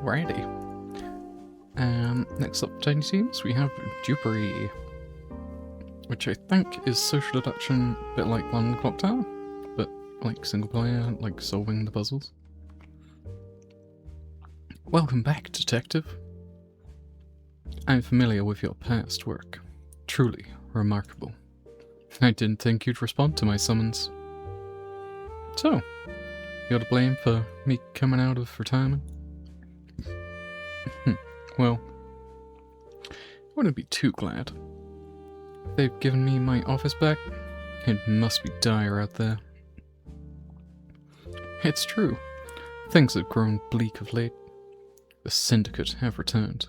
Alrighty. Next up, Tiny Teams, we have Dupery, which I think is social deduction, a bit like London Clock Tower, but like single player, like solving the puzzles. Welcome back, Detective. I'm familiar with your past work. Truly remarkable. I didn't think you'd respond to my summons. So, you're to blame for me coming out of retirement? Well, I wouldn't be too glad. If they've given me my office back, it must be dire out there. It's true. Things have grown bleak of late. The syndicate have returned.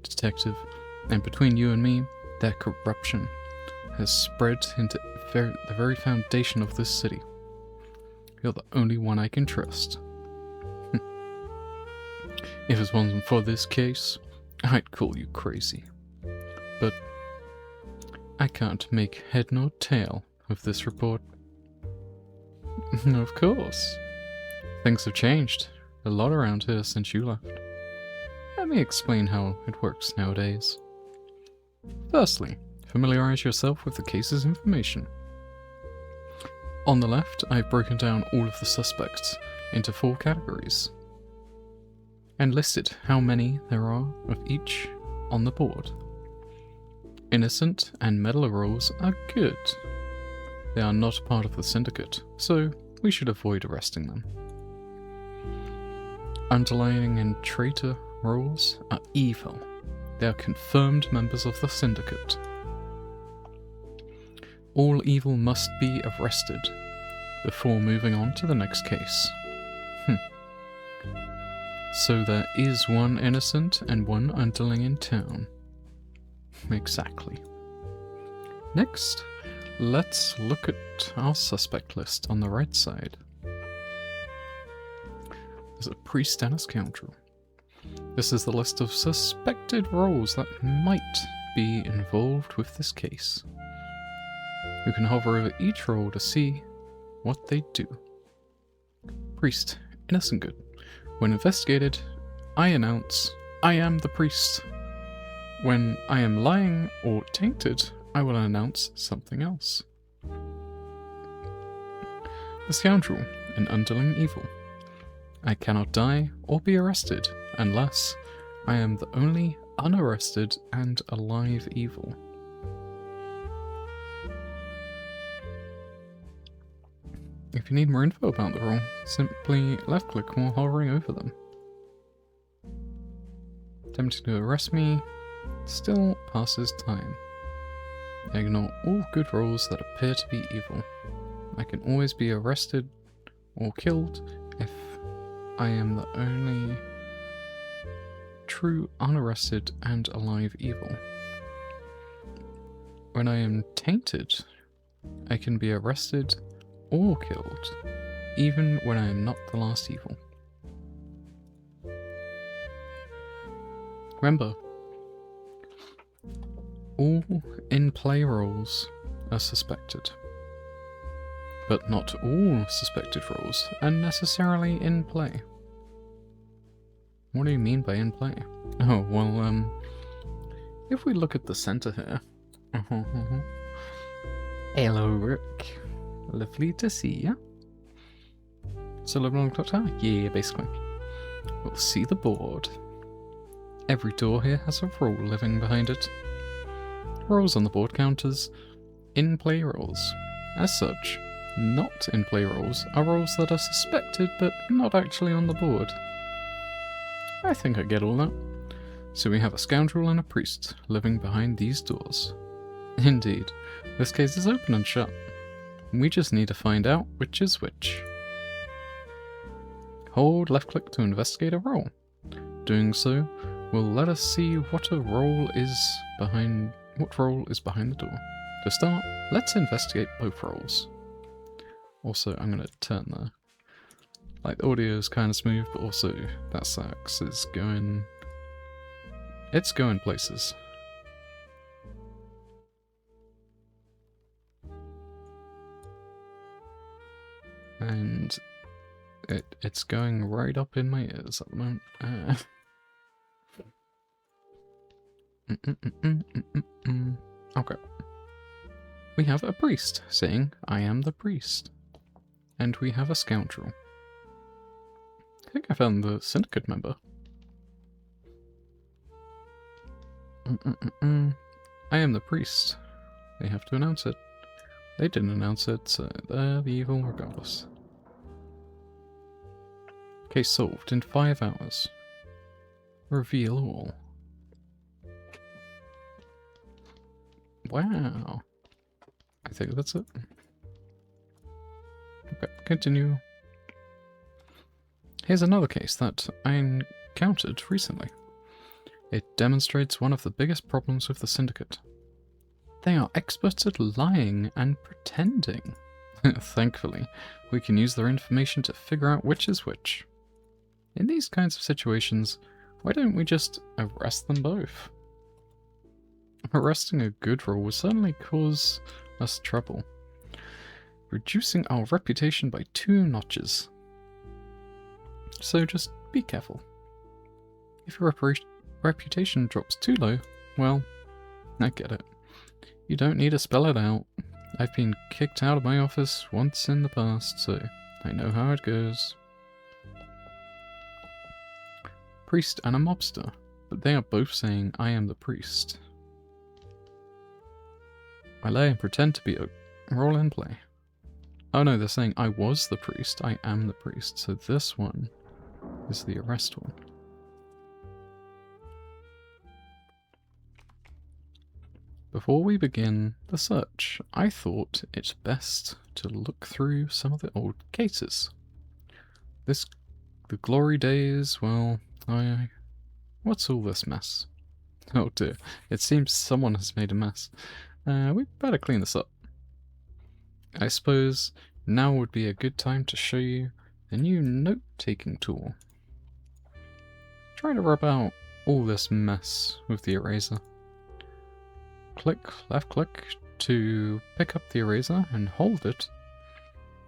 Detective, and between you and me, their corruption has spread into the very foundation of this city. You're the only one I can trust. If it wasn't for this case, I'd call you crazy. But I can't make head nor tail of this report. Of course. Things have changed a lot around here since you left. Let me explain how it works nowadays. Firstly, familiarize yourself with the case's information. On the left, I've broken down all of the suspects into 4 categories and listed how many there are of each on the board. Innocent and meddler roles are good. They are not part of the syndicate, so we should avoid arresting them. Underlying and traitor roles are evil. They are confirmed members of the syndicate. All evil must be arrested before moving on to the next case. So there is one innocent and one underling in town. Exactly. Next, let's look at our suspect list on the right side. There's a priest and a scoundrel. This is the list of suspected roles that might be involved with this case. You can hover over each role to see what they do. Priest, innocent good. When investigated, I announce, I am the priest. When I am lying or tainted, I will announce something else. The scoundrel, an underling evil. I cannot die or be arrested unless I am the only unarrested and alive evil. If you need more info about the role, simply left click while hovering over them. Attempting to arrest me still passes time. Ignore all good roles that appear to be evil. I can always be arrested or killed if I am the only true unarrested and alive evil. When I am tainted, I can be arrested or killed, even when I am not the last evil. Remember, all in-play roles are suspected, but not all suspected roles are necessarily in play. What do you mean by in play? Oh, well, if we look at the center here. Hello, Rook. Lovely to see you. So, living on the clock tower? Yeah, basically. We'll see the board. Every door here has a role living behind it. Roles on the board counters in-play roles. As such, not in-play roles are roles that are suspected but not actually on the board. I think I get all that. So we have a scoundrel and a priest living behind these doors. Indeed, this case is open and shut. We just need to find out which is which. Hold left click to investigate a role. Doing so will let us see what role is behind the door. To start, let's investigate both roles. Also, I'm going to turn the audio is kind of smooth, but also that sax is going places. And It's going right up in my ears at the moment. Okay. We have a priest saying, I am the priest. And we have a scoundrel. I think I found the syndicate member. I am the priest. They have to announce it. They didn't announce it, so they're the evil regardless. Case solved in 5 hours. Reveal all. Wow. I think that's it. Okay, continue. Here's another case that I encountered recently. It demonstrates one of the biggest problems with the syndicate. They are experts at lying and pretending. Thankfully, we can use their information to figure out which is which. In these kinds of situations, why don't we just arrest them both? Arresting a good role will certainly cause us trouble, reducing our reputation by 2 notches. So just be careful. If your reputation drops too low, well, I get it. You don't need to spell it out. I've been kicked out of my office once in the past, so I know how it goes. Priest and a mobster, but they are both saying I am the priest. I lie and pretend to be a role in play. Oh no, they're saying I was the priest, I am the priest, so this one is the arrest one. Before we begin the search, I thought it best to look through some of the old cases. The glory days, well, what's all this mess? Oh dear, it seems someone has made a mess. We better clean this up. I suppose now would be a good time to show you the new note-taking tool. Try to rub out all this mess with the eraser. Left click to pick up the eraser and hold it,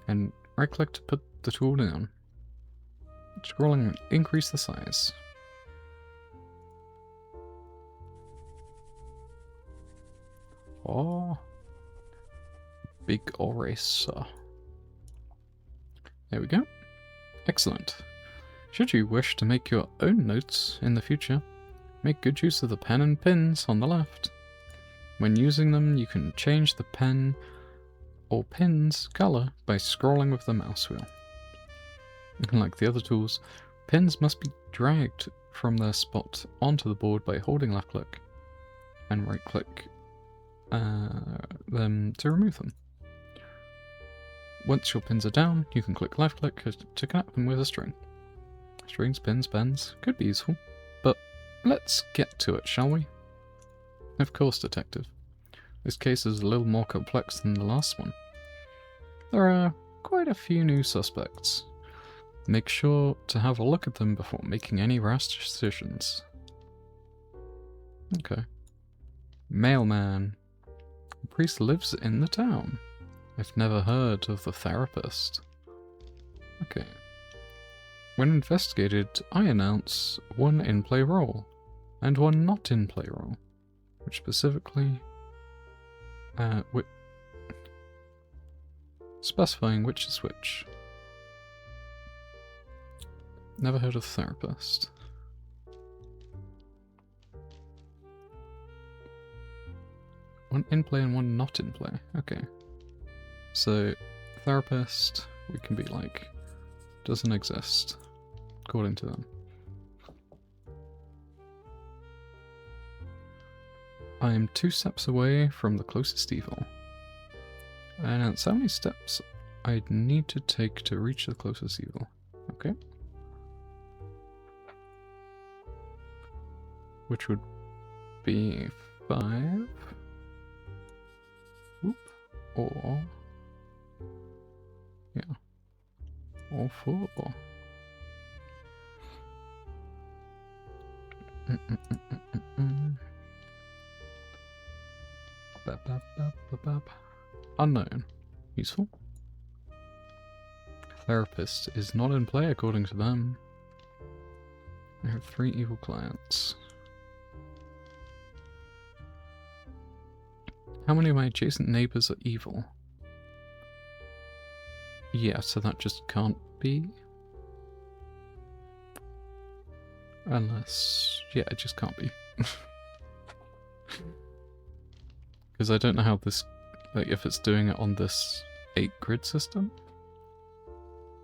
and right click to put the tool down. Scrolling and increase the size. Oh, big eraser. There we go. Excellent. Should you wish to make your own notes in the future, make good use of the pen and pins on the left. When using them, you can change the pen or pin's color by scrolling with the mouse wheel. Like the other tools, pins must be dragged from their spot onto the board by holding left click and right click them to remove them. Once your pins are down, you can click left click to connect them with a string. Strings, pins, pens could be useful, but let's get to it, shall we? Of course, detective. This case is a little more complex than the last one. There are quite a few new suspects. Make sure to have a look at them before making any rash decisions. Okay. Mailman. The priest lives in the town. I've never heard of the therapist. Okay. When investigated, I announce 1 in-play role and 1 not in-play role, which specifically specifying which is which. Never heard of therapist. One in play and 1 not in play. Okay. So, therapist, we can be like, doesn't exist, according to them. I am 2 steps away from the closest evil. And that's how many steps I'd need to take to reach the closest evil. Okay. Which would be 5. Whoop. Or... yeah. Or 4. Unknown. Useful. Therapist is not in play according to them. I have 3 evil clients. How many of my adjacent neighbors are evil? Yeah, so that just can't be. Unless... yeah, it just can't be. Because I don't know how this... like, if it's doing it on this 8-grid system?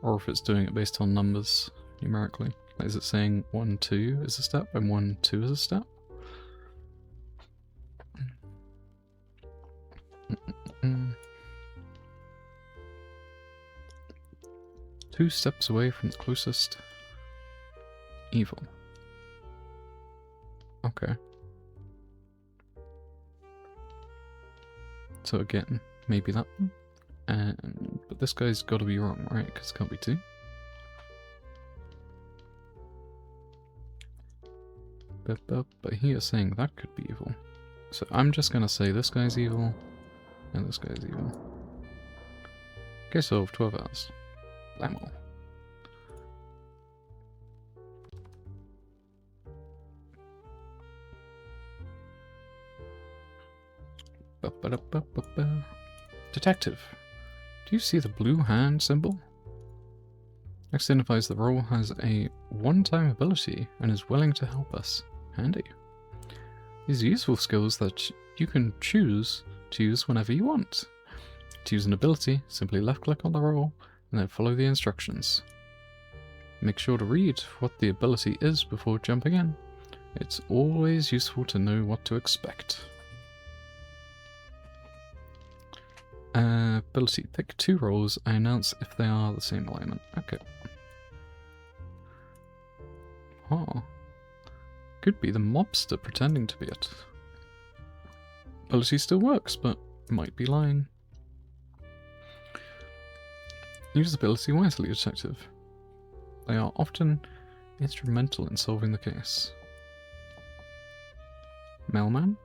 Or if it's doing it based on numbers, numerically. Like, is it saying 1, 2 is a step, and 1, 2 is a step? Two steps away from the closest evil. Okay. So again, maybe that one. But this guy's got to be wrong, right? Because it can't be 2. But he is saying that could be evil. So I'm just going to say this guy's evil, and this guy's evil. Okay, so 12 hours. Blammo. Detective, do you see the blue hand symbol? Next signifies the role has a one-time ability and is willing to help us. Handy. These are useful skills that you can choose to use whenever you want. To use an ability, simply left-click on the role and then follow the instructions. Make sure to read what the ability is before jumping in. It's always useful to know what to expect. Ability. Pick 2 roles and announce if they are the same alignment. Okay. Oh. Could be the mobster pretending to be it. Ability still works, but might be lying. Use ability wisely, detective. They are often instrumental in solving the case. Mailman?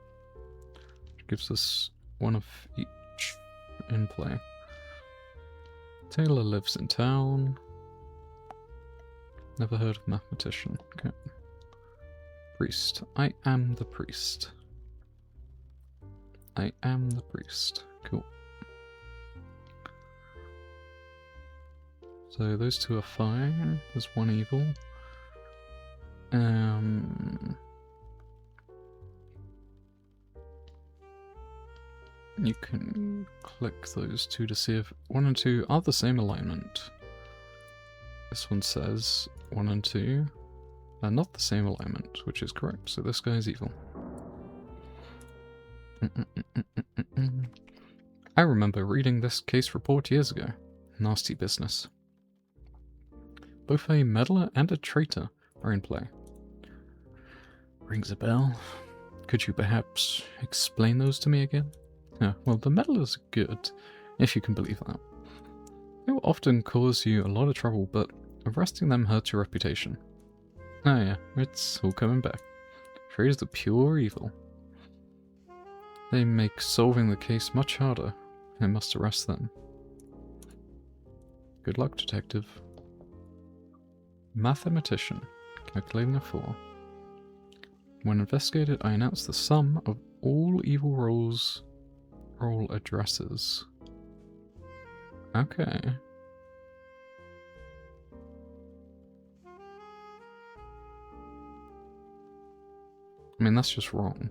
Which gives us one of each in play. Taylor lives in town. Never heard of mathematician. Okay. Priest. I am the priest. I am the priest. Cool. So those 2 are fine. There's 1 evil. You can click those 2 to see if 1 and 2 are the same alignment. This one says 1 and 2 are not the same alignment, which is correct, so this guy is evil. I remember reading this case report years ago. Nasty business. Both a meddler and a traitor are in play. Rings a bell. Could you perhaps explain those to me again? Yeah, well, the meddlers are good, if you can believe that. They will often cause you a lot of trouble, but arresting them hurts your reputation. Oh yeah, it's all coming back. Traitors are pure evil. They make solving the case much harder. I must arrest them. Good luck, detective. Mathematician. Calculating a 4. When investigated, I announce the sum of all evil role addresses. Okay. I mean, that's just wrong.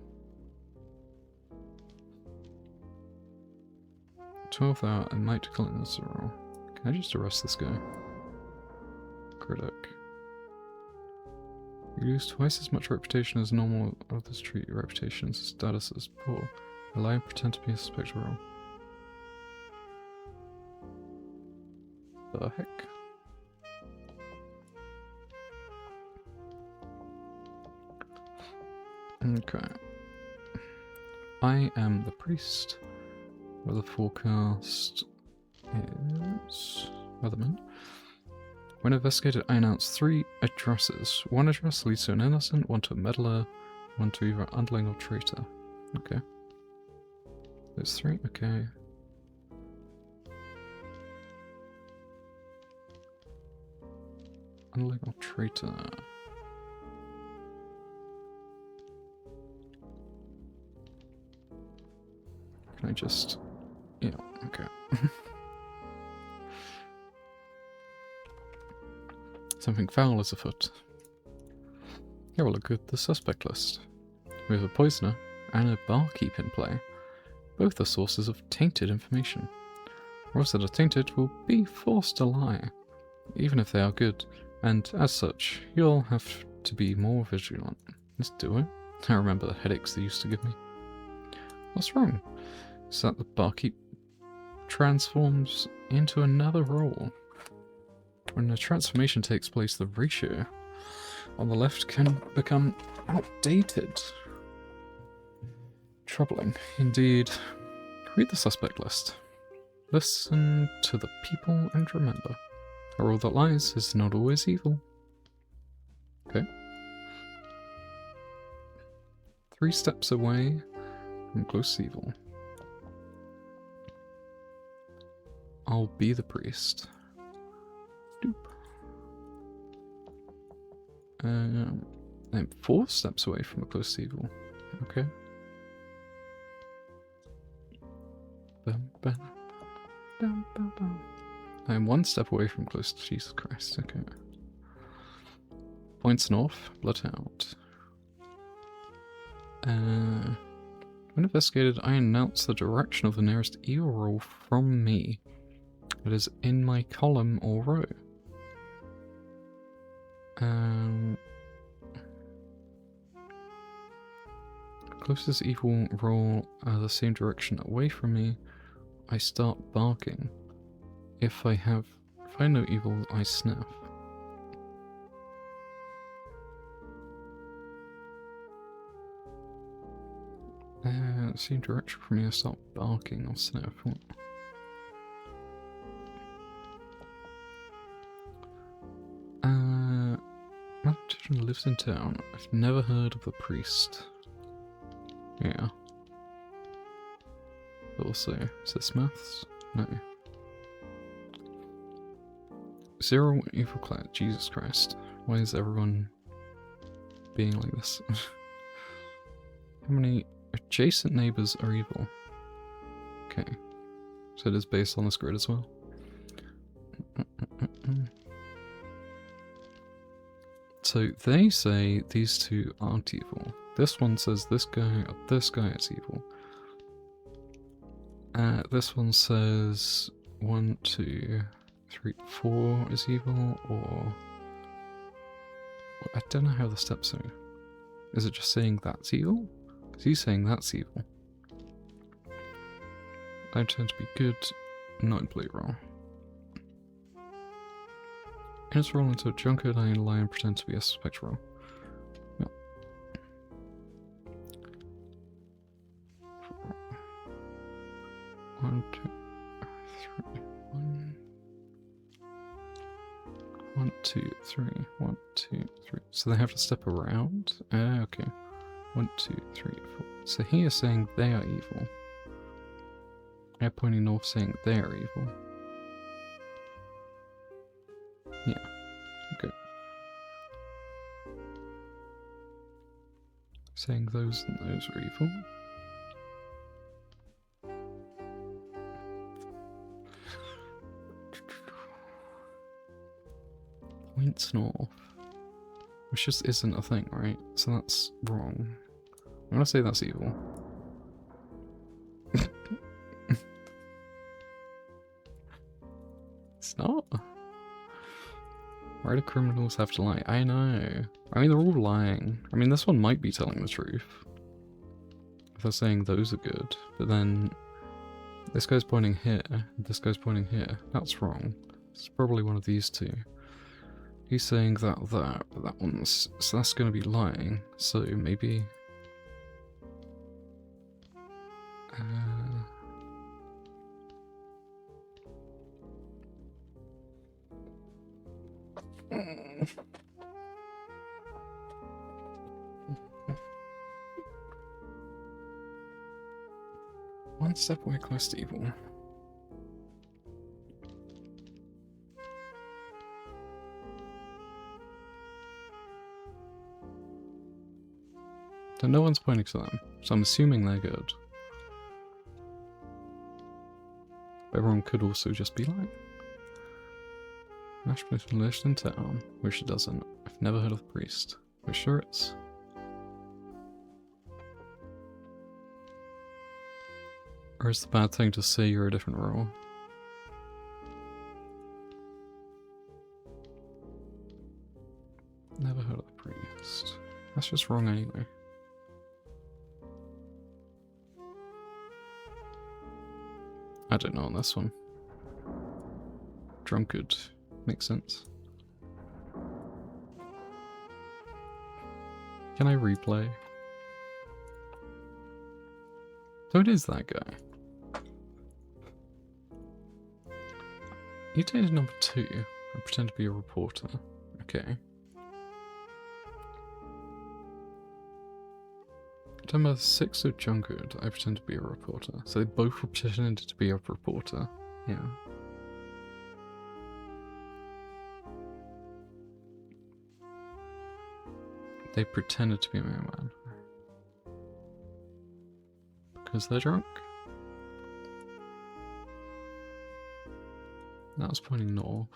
12th hour and night cleanse roll. Can I just arrest this guy? Critic. You lose twice as much reputation as normal. Others treat your reputation as status as poor. Lie and pretend to be a suspected role. The heck? Okay. I am the priest. Weather forecast is weatherman. When investigated, I announce 3 addresses. 1 address leads to an innocent, 1 to a meddler, 1 to either underling or traitor. Okay. Those 3, okay. Unlegal traitor. Can I just... Yeah, okay. Something foul is afoot. Here we'll look at the suspect list. We have a poisoner and a barkeep in play. Both are sources of tainted information. Roles that are tainted will be forced to lie, even if they are good, and as such, you'll have to be more vigilant. Let's do it. I remember the headaches they used to give me. What's wrong? Is that the barkeep transforms into another role? When a transformation takes place, the ratio on the left can become outdated. Troubling, indeed. Read the suspect list. Listen to the people and remember, a role that lies is not always evil. Okay. 3 steps away from close evil. I'll be the priest. Dupe. I'm 4 steps away from a close evil. Okay. I'm 1 step away from close to Jesus Christ. Okay. Points north, blood out. When investigated, I announce the direction of the nearest evil roll from me. It is in my column or row. Closest evil roll the same direction away from me. I start barking. If I know evil, I sniff. Same direction from me, I start barking or sniff. What? Mathematician lives in town. I've never heard of the priest. Yeah. But also, is this maths? No. 0 evil clad. Jesus Christ. Why is everyone being like this? How many adjacent neighbors are evil? Okay. So it is based on this grid as well. So they say these 2 aren't evil. This one says this guy is evil. This one says 1, 2, 3, 4 is evil, or... I don't know how the steps are. Is it just saying that's evil? Because he's saying that's evil. I tend to be good, not in play wrong. Let's roll into a drunkard, I lie and pretend to be a suspect role. Yep. One, 2, 3. 1, 2, 3. 1, 2, 3. So they have to step around? Okay. 1, 2, 3, 4. So he is saying they are evil. They're pointing north saying they are evil. Yeah. Okay. Saying those and those are evil. Points north. Which just isn't a thing, right? So that's wrong. I'm gonna say that's evil. It's not. Why do criminals have to lie? I know. I mean, they're all lying. I mean, this one might be telling the truth. If they're saying those are good, but then this guy's pointing here, this guy's pointing here. That's wrong. It's probably one of these 2. He's saying that, but that one's... So that's going to be lying. So maybe... One step away close to evil. So no one's pointing to them, so I'm assuming they're good. Everyone could also just be like, Nash place list in town, which it doesn't. I've never heard of the priest. Which sure is. Or is the bad thing to say you're a different role? Never heard of the priest. That's just wrong anyway. I don't know on this one. Drunkard. Makes sense. Can I replay? So it is that guy. You dated number 2. I pretend to be a reporter. Okay. Number 6 of Drunkard. I pretend to be a reporter. So they both pretended to be a reporter. Yeah. They pretended to be a mailman. Because they're drunk? That was pointing north.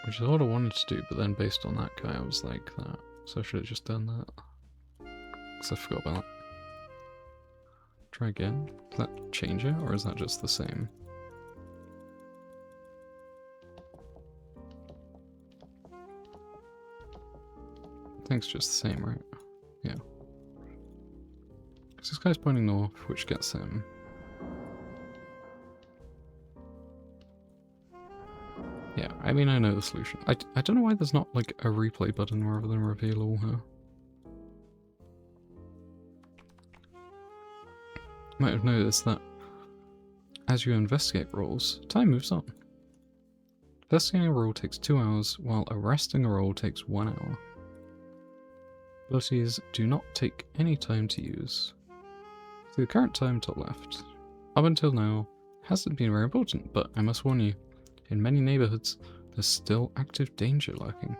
Which is what I wanted to do, but then based on that guy I was like that. So I should have just done that. Because I forgot about that. Try again. Does that change it, or is that just the same? I think it's just the same, right? Yeah. Because this guy's pointing north, which gets him. Yeah, I mean, I know the solution. I don't know why there's not, like, a replay button rather than reveal all here. Might have noticed that as you investigate roles, time moves on. Investigating a role takes 2 hours, while arresting a role takes 1 hour. Abilities do not take any time to use. So the current time top left. Up until now, hasn't been very important, but I must warn you, in many neighborhoods, there's still active danger lurking.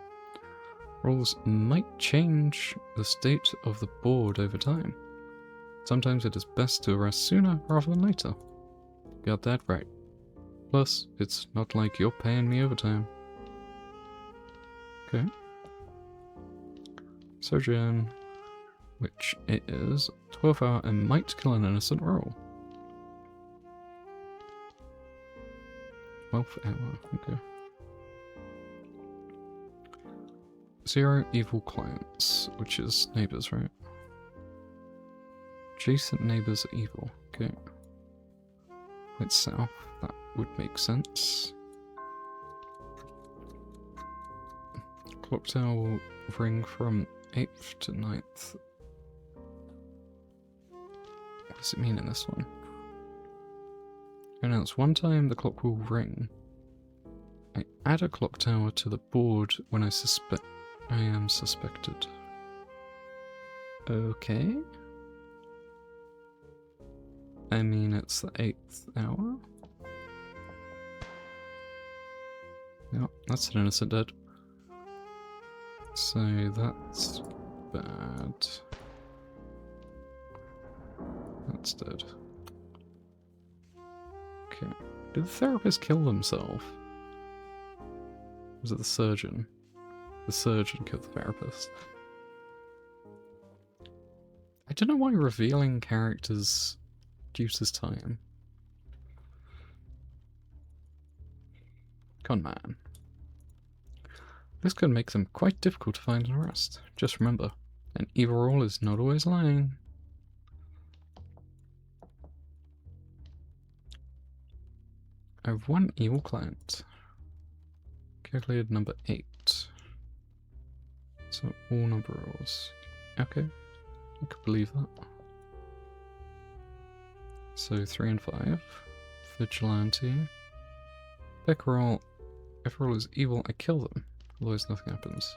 Rules might change the state of the board over time. Sometimes it is best to arrest sooner rather than later. Got that right. Plus, it's not like you're paying me overtime. Okay. Sojourn, which it is 12 hour and might kill an innocent role. 12th hour, okay. 0 evil clients, which is neighbors, right? Adjacent neighbors are evil, okay. It's south, that would make sense. Clock tower will ring from 8th to 9th. What does it mean in this one? Announce one time the clock will ring. I add a clock tower to the board when I am suspected. Okay. I mean, it's the 8th hour. Yep, that's an innocent dead. So that's bad. That's dead. Okay. Did the therapist kill themselves? Was it the surgeon? The surgeon killed the therapist. I don't know why revealing characters reduces time. Come on, man. This could make them quite difficult to find and arrest. Just remember, an evil role is not always lying. I have 1 evil client. Calculated number 8. So all number rolls. Okay, I could believe that. So 3 and 5. Vigilante. Pick a roll. If a roll is evil, I kill them. Otherwise nothing happens.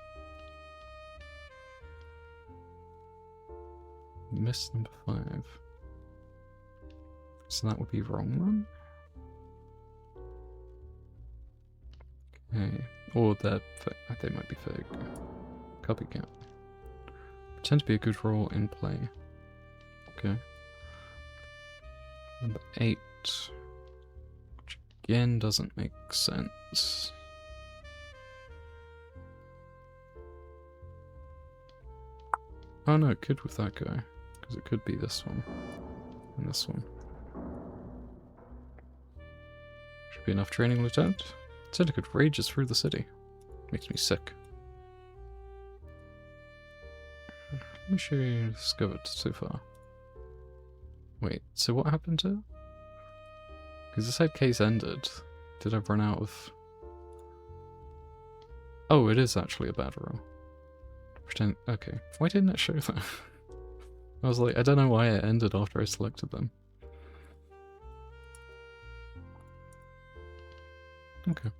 Miss number 5. So that would be wrong then. Okay. Or they might be fake. Copycat. Pretend to be a good role in play. Okay. Number 8. Which again doesn't make sense. Oh no, it could with that guy. Because it could be this one. And this one. Should be enough training, Lieutenant. Syndicate rages through the city. Makes me sick. Let me show you discovered so far. Wait, so what happened to it? Because it said case ended. Did I run out of... Oh, it is actually a bad roll. Pretend... Okay, why didn't it show that? I was like, I don't know why it ended after I selected them. Okay.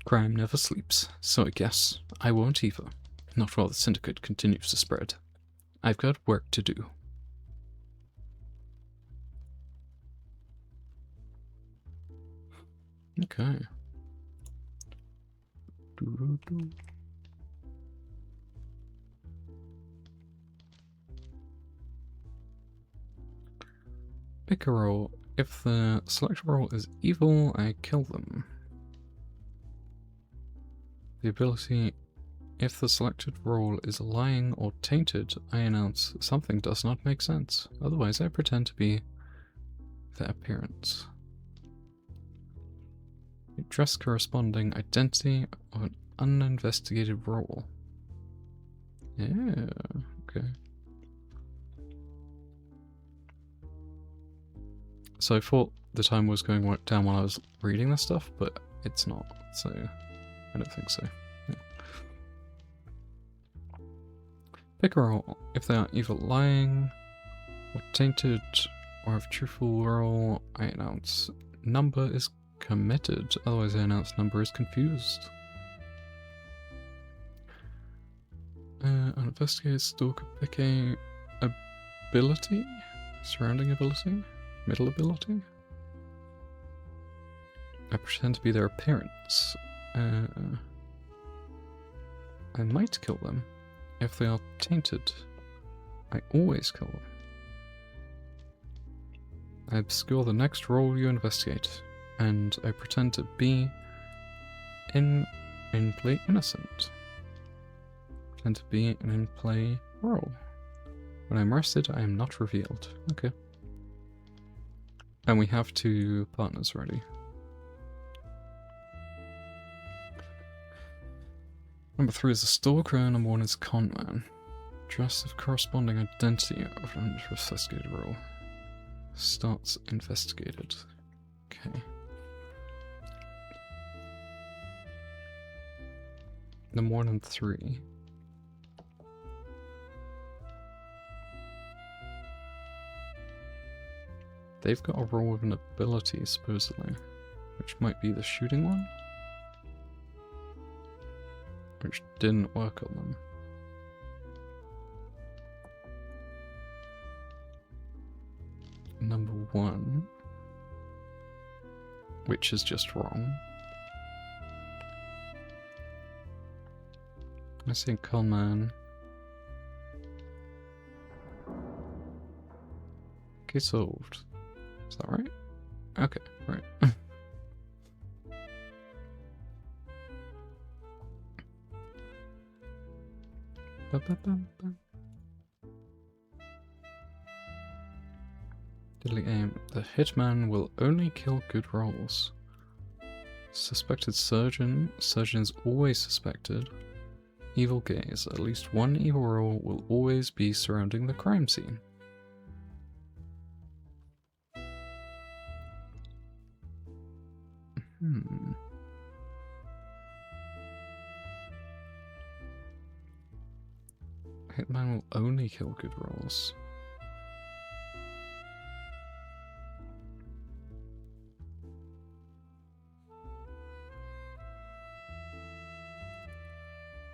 Crime never sleeps, so I guess I won't either. Not while the syndicate continues to spread. I've got work to do. Okay. Pick a role. If the selected role is evil, I kill them. The ability, if the selected role is lying or tainted, I announce something does not make sense. Otherwise, I pretend to be their appearance. Dress corresponding identity of an uninvestigated role. Yeah, okay. So I thought the time was going down while I was reading this stuff, but it's not, so I don't think so. Yeah. Pick a role. If they are either lying, or tainted, or have truthful role, I announce number is committed, otherwise I announce number is confused. Uninvestigated stalker, pick a ability? Surrounding ability? Middle ability? I pretend to be their appearance. I might kill them. If they are tainted, I always kill them. I obscure the next role you investigate, and I pretend to be in-play innocent. Pretend to be an in-play role. When I'm arrested, I am not revealed. Okay. And we have 2 partners ready. Number 3 is a stalker, number 1 is conman. Dress of corresponding identity of an investigated role. Starts investigated. Okay. Number 1 and 3. They've got a roll with an ability, supposedly, which might be the shooting one, which didn't work on them. Number 1, which is just wrong. I think conman. Okay, solved. Is that right? Okay, right. Deadly aim. The hitman will only kill good rolls. Suspected surgeon. Surgeon is always suspected. Evil gaze. At least one evil roll will always be surrounding the crime scene. Hitman will only kill good rolls.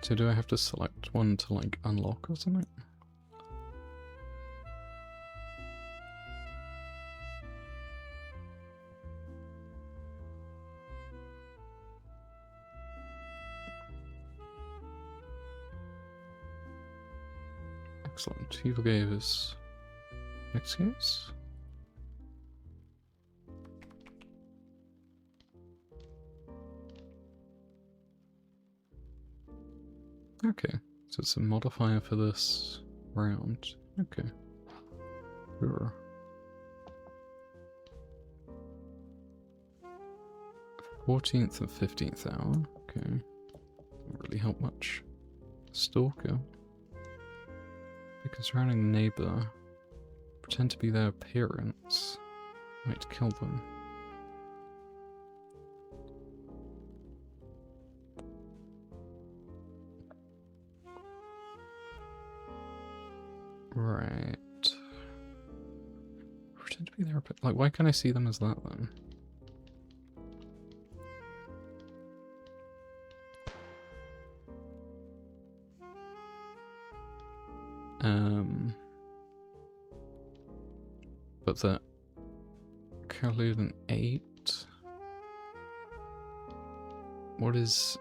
So do I have to select one to like unlock or something? Excellent. He forgave his next case. Okay, so it's a modifier for this round. Okay. Sure. 14th and 15th hour. Okay. Doesn't really help much. Stalker. Pick a surrounding neighbour. Pretend to be their appearance. Might kill them. Right. Pretend to be their appearance. Like, why can't I see them as that then? But that Khalid an 8. What is?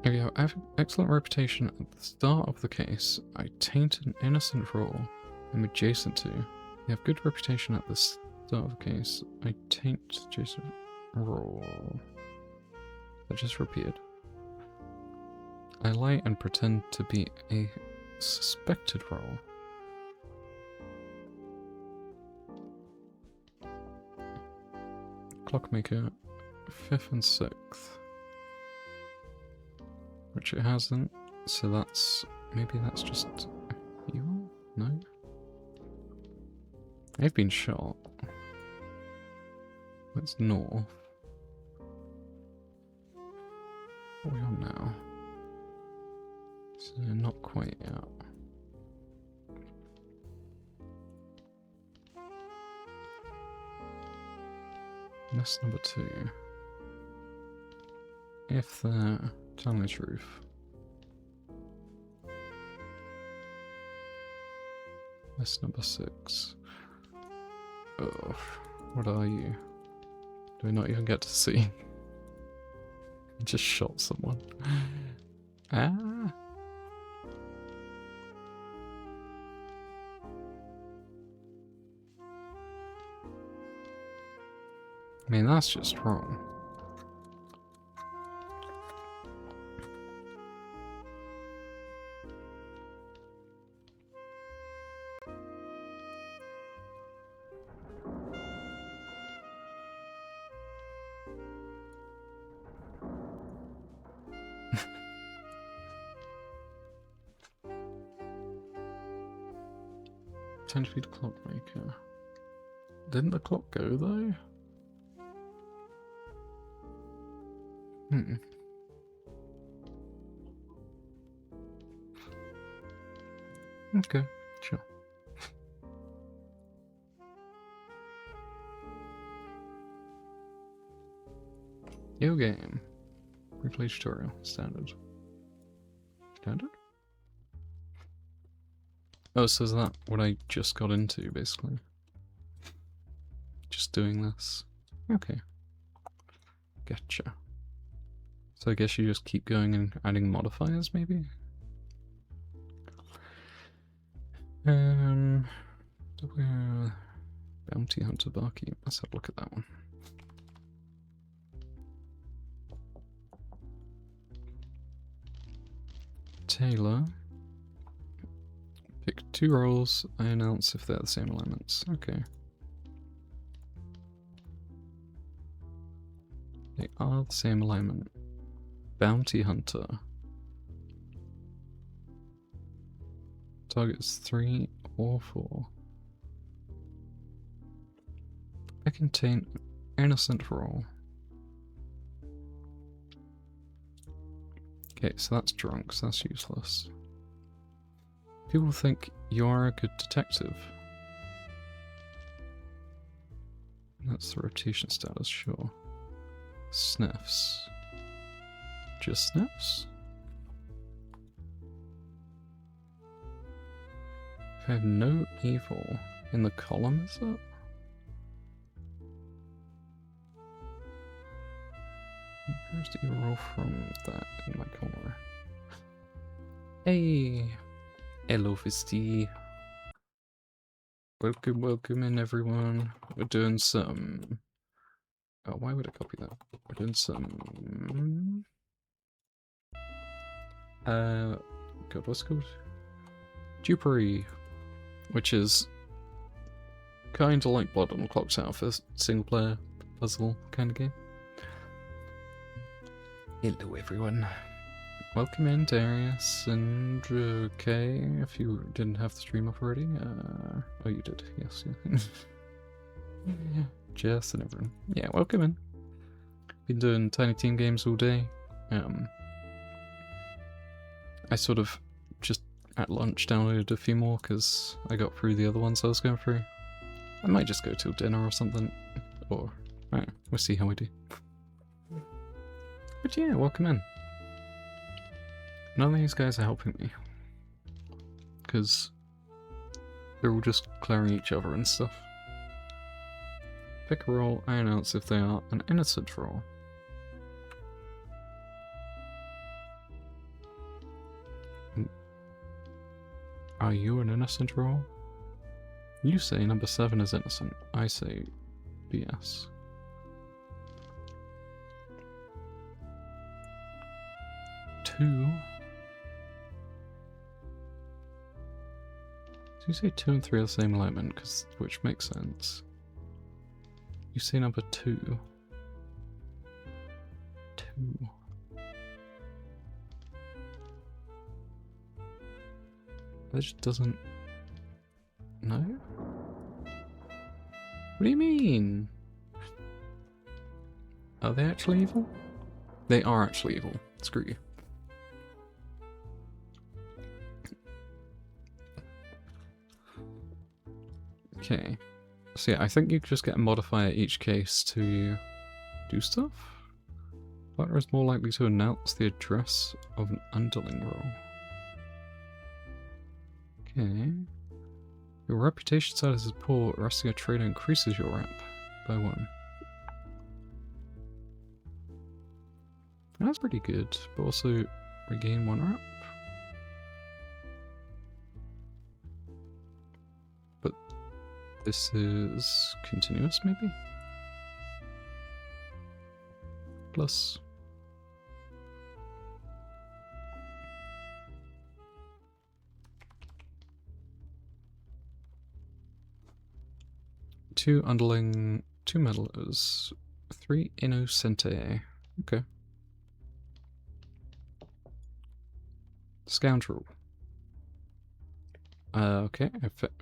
Okay, I have an excellent reputation at the start of the case. I taint an innocent role I'm adjacent to. You have good reputation at the start of the case. I taint adjacent role. That just repeated. I lie and pretend to be a suspected role. Clockmaker, 5th and 6th. Which it hasn't, so that's... maybe that's just... evil? No? I've been shot. That's north. What are we on now? So not quite yet. That's number 2. If they're telling the truth. That's number 6. Ugh, what are you? Do I not even get to see? I just shot someone. Ah! I mean, that's just wrong. Time to feed the clockmaker. Didn't the clock go though? Okay, sure. New game. Replay tutorial. Standard. Standard? Oh, so is that what I just got into, basically? Just doing this? Okay. Gotcha. So I guess you just keep going and adding modifiers, maybe? Bounty Hunter Barkeep. Let's have a look at that one. Taylor. Pick 2 roles. I announce if they're the same alignments. Okay. They are the same alignment. Bounty Hunter. Targets 3 or 4. I contain innocent role. Okay, so that's drunk, so that's useless. People think you're a good detective. That's the rotation status, sure. Sniffs. Just sniffs? I have no evil in the column, is it? Where's the roll from that in my corner? Hey, hello, Fisty. Welcome in, everyone. We're doing some... Oh, why would I copy that? We're doing some... God, what's it called? Dupery, which is kind of like Blood on the Clock Tower for single-player puzzle kind of game. Hello, everyone. Welcome in, Darius, and okay, if you didn't have the stream up already. Oh, you did, yes, yeah. Jess and everyone. Yeah, welcome in. Been doing Tiny Team games all day. I sort of just at lunch downloaded a few more because I got through the other ones I was going through. I might just go till dinner or something, or I don't know, we'll see how we do. But yeah, welcome in. None of these guys are helping me because they're all just clearing each other and stuff. Pick a role, I announce if they are an innocent role. Are you an innocent role? You say number 7 is innocent. I say BS. Two. So you say 2 and 3 are the same alignment, which makes sense. You say number 2. 2. That just doesn't... No? What do you mean? Are they actually evil? They are actually evil. Screw you. Okay. So yeah, I think you could just get a modifier each case to do stuff. Partner is more likely to announce the address of an underling role. Okay. Your reputation status is poor. Arresting a trader increases your rep by 1. That's pretty good, but also regain 1 rep. But this is continuous, maybe? Plus. Two underling, 2 meddlers, 3 innocente. Okay. Scoundrel. Okay,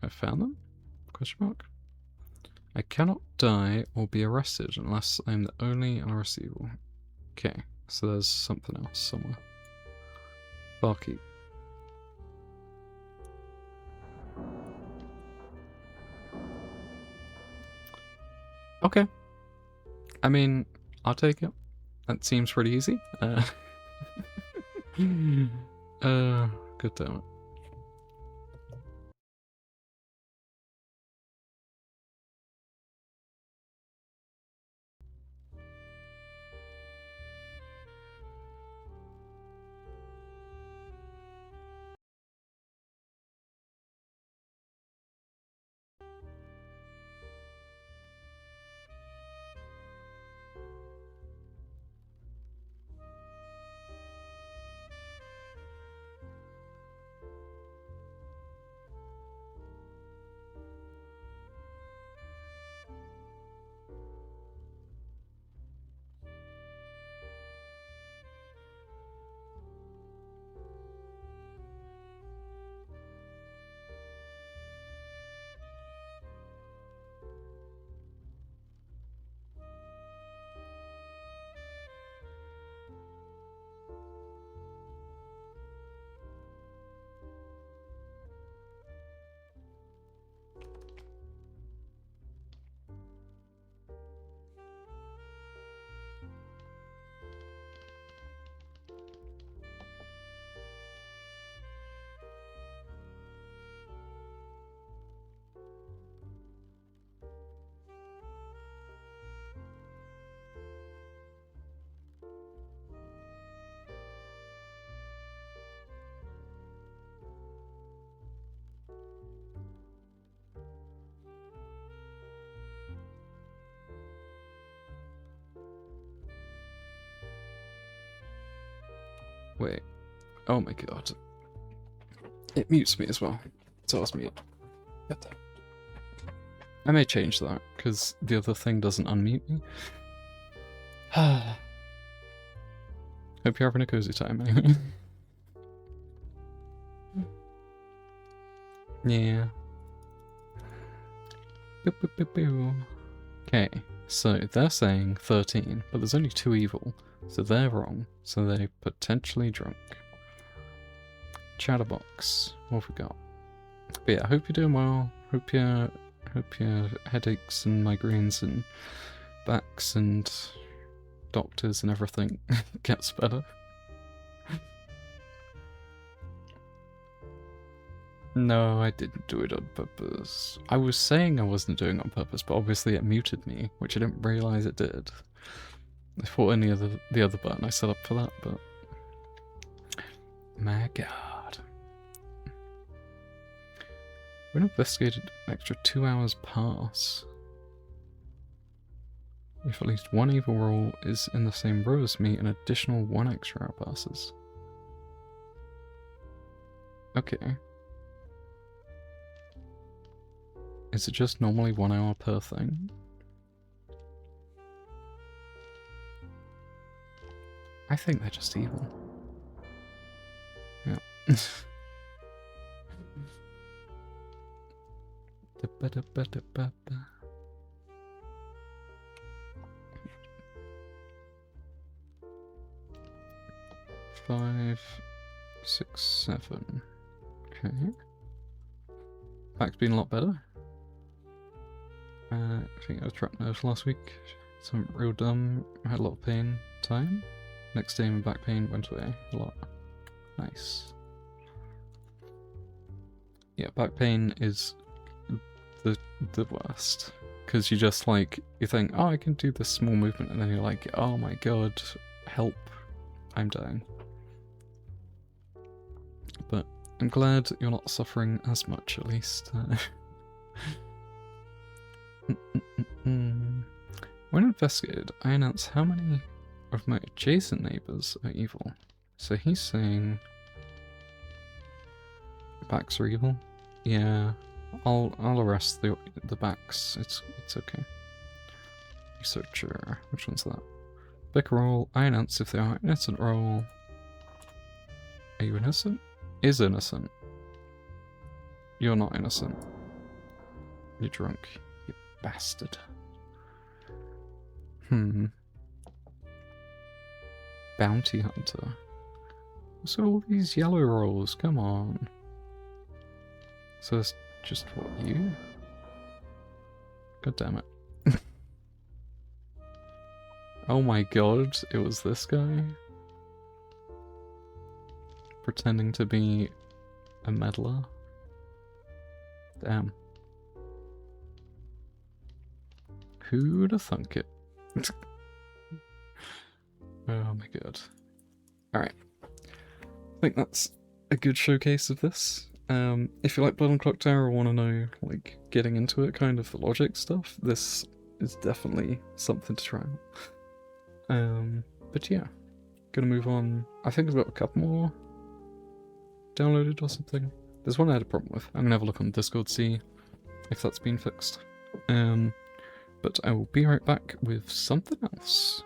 I found them? Question mark. I cannot die or be arrested unless I'm the only unarrestable. Okay, so there's something else somewhere. Barkeep. Okay. I mean, I'll take it. That seems pretty easy. Good damn it. Wait. Oh my god. It mutes me as well. So it's mute. Get that. I may change that, because the other thing doesn't unmute me. Hope you're having a cozy time anyway. Yeah. Okay, so they're saying 13, but there's only 2 evil, so they're wrong, so they're potentially drunk. Chatterbox, what have we got? But yeah, I hope you're doing well. Hope your headaches and migraines and backs and doctors and everything gets better. No, I didn't do it on purpose. I was saying I wasn't doing it on purpose, but obviously it muted me, which I didn't realise it did. I thought the other button I set up for that, but my god. When investigated, an extra 2 hours pass. If at least 1 evil roll is in the same row as me, an additional 1 extra hour passes. Okay. Is it just normally 1 hour per thing? I think they're just evil. Yeah. Five, 6, 7. Okay. Back's been a lot better. I think I was trapped nerves last week. Some real dumb. I had a lot of pain. Time. Next day my back pain went away a lot. Nice. Yeah, back pain is the worst. Because you just like, you think, oh, I can do this small movement, and then you're like, oh my god, help, I'm dying. But I'm glad you're not suffering as much, at least. When investigated, I announced how many of my adjacent neighbours are evil. So he's saying backs are evil. Yeah, I'll arrest the backs. It's okay. Researcher, which one's that? Pick a roll. I announce if they are innocent roll. Are you innocent? Is innocent. You're not innocent. You're drunk. You bastard. Bounty hunter. What's all these yellow rolls? Come on. So it's just what, you? God damn it. Oh my god, it was this guy? Pretending to be a meddler? Damn. Who'd have thunk it? Oh my god. Alright. I think that's a good showcase of this. If you like Blood on Clock Tower or want to know, like, getting into it, kind of the logic stuff, this is definitely something to try out. But yeah. Gonna move on. I think I've got a couple more downloaded or something. There's one I had a problem with. I'm gonna have a look on Discord, see if that's been fixed. But I will be right back with something else.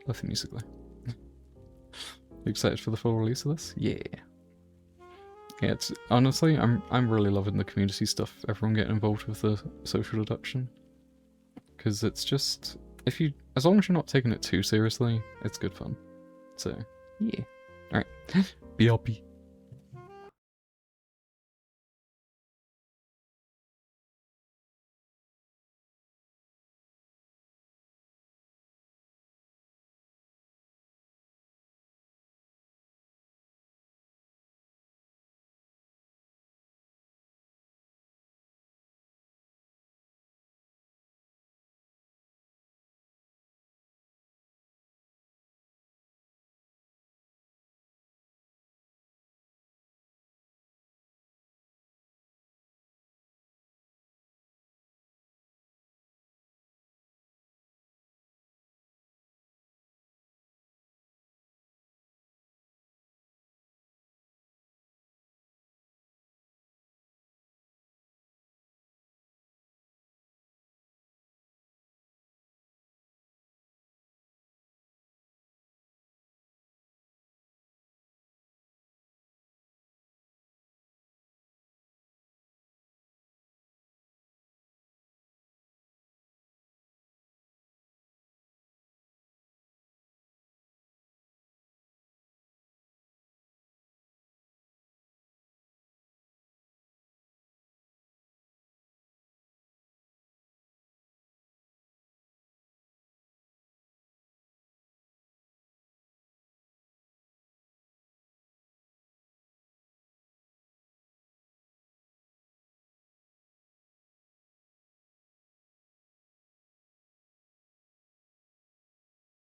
Love the music though. You excited for the full release of this? Yeah. Yeah, it's honestly, I'm really loving the community stuff. Everyone getting involved with the social deduction, because it's just, as long as you're not taking it too seriously, it's good fun. So yeah. All right. BRB.